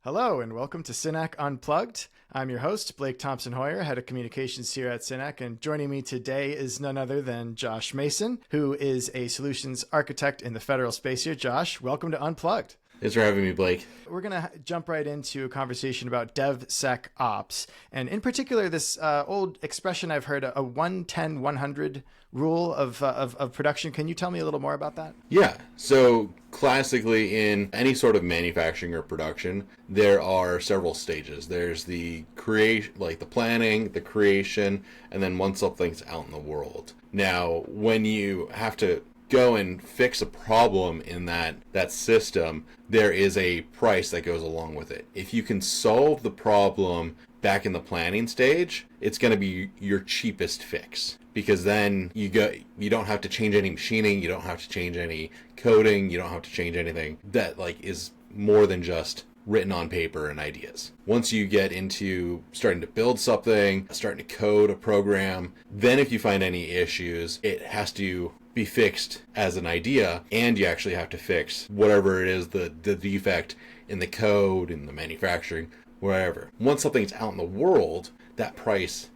Hello and welcome to Synack Unplugged. I'm your host, Blake Thompson-Hoyer, Head of Communications here at Synack, and joining me today is none other than Josh Mason, who is a solutions architect in the federal space here. Josh, welcome to Unplugged. Thanks for having me, Blake. We're going to jump right into a conversation about DevSecOps, and in particular, this old expression I've heard, a 1-10-100 rule of production. Can you tell me a little more about that? Yeah, so classically in any sort of manufacturing or production, there are several stages. There's the creation, like the planning, the creation, and then once something's out in the world. Now, when you have to go and fix a problem in that system, there is a price that goes along with it. If you can solve the problem back in the planning stage, it's going to be your cheapest fix, because then you don't have to change any machining, you don't have to change any coding, you don't have to change anything that is more than just written on paper and ideas. Once you get into starting to build something, starting to code a program, then if you find any issues, it has to be fixed as an idea, and you actually have to fix whatever it is, the defect in the code, in the manufacturing, wherever. Once something's out in the world, that price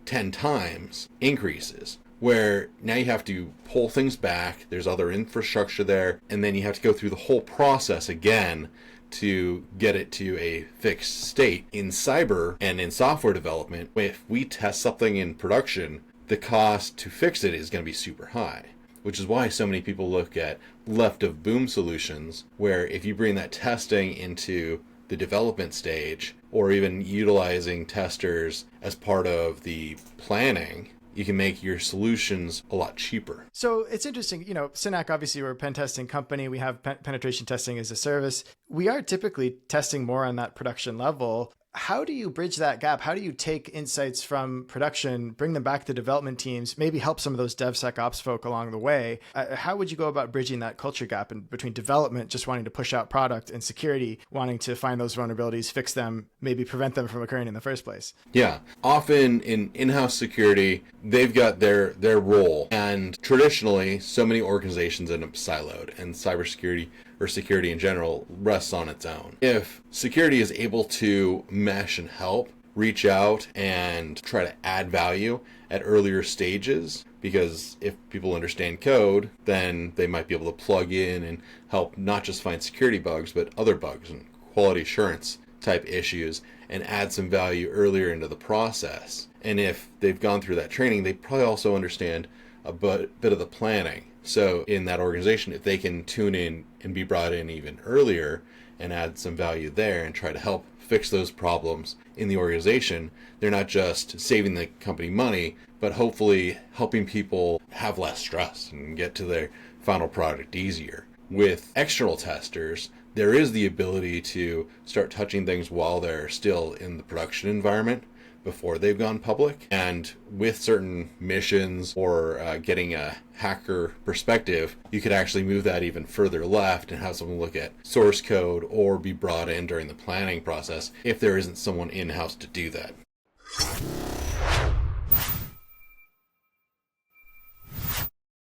10 times increases, where now you have to pull things back, there's other infrastructure there, and then you have to go through the whole process again to get it to a fixed state. In cyber and in software development, if we test something in production, the cost to fix it is going to be super high, which is why so many people look at left of boom solutions, where if you bring that testing into the development stage, or even utilizing testers as part of the planning, you can make your solutions a lot cheaper. So it's interesting, Synack, obviously we're a pen testing company. We have penetration testing as a service. We are typically testing more on that production level. How do you bridge that gap? How do you take insights from production, bring them back to development teams, maybe help some of those DevSecOps folk along the way? How would you go about bridging that culture gap between development, just wanting to push out product, and security, wanting to find those vulnerabilities, fix them, maybe prevent them from occurring in the first place? Yeah, often in-house security, they've got their role. And traditionally, so many organizations end up siloed, and cybersecurity or security in general rests on its own. If security is able to mesh and help, reach out and try to add value at earlier stages, because if people understand code, then they might be able to plug in and help not just find security bugs, but other bugs and quality assurance type issues, and add some value earlier into the process. And if they've gone through that training, they probably also understand a bit of the planning. So in that organization, if they can tune in and be brought in even earlier and add some value there and try to help fix those problems in the organization, they're not just saving the company money, but hopefully helping people have less stress and get to their final product easier. With external testers, there is the ability to start touching things while they're still in the production environment, before they've gone public. And with certain missions or getting a hacker perspective, you could actually move that even further left and have someone look at source code or be brought in during the planning process if there isn't someone in-house to do that.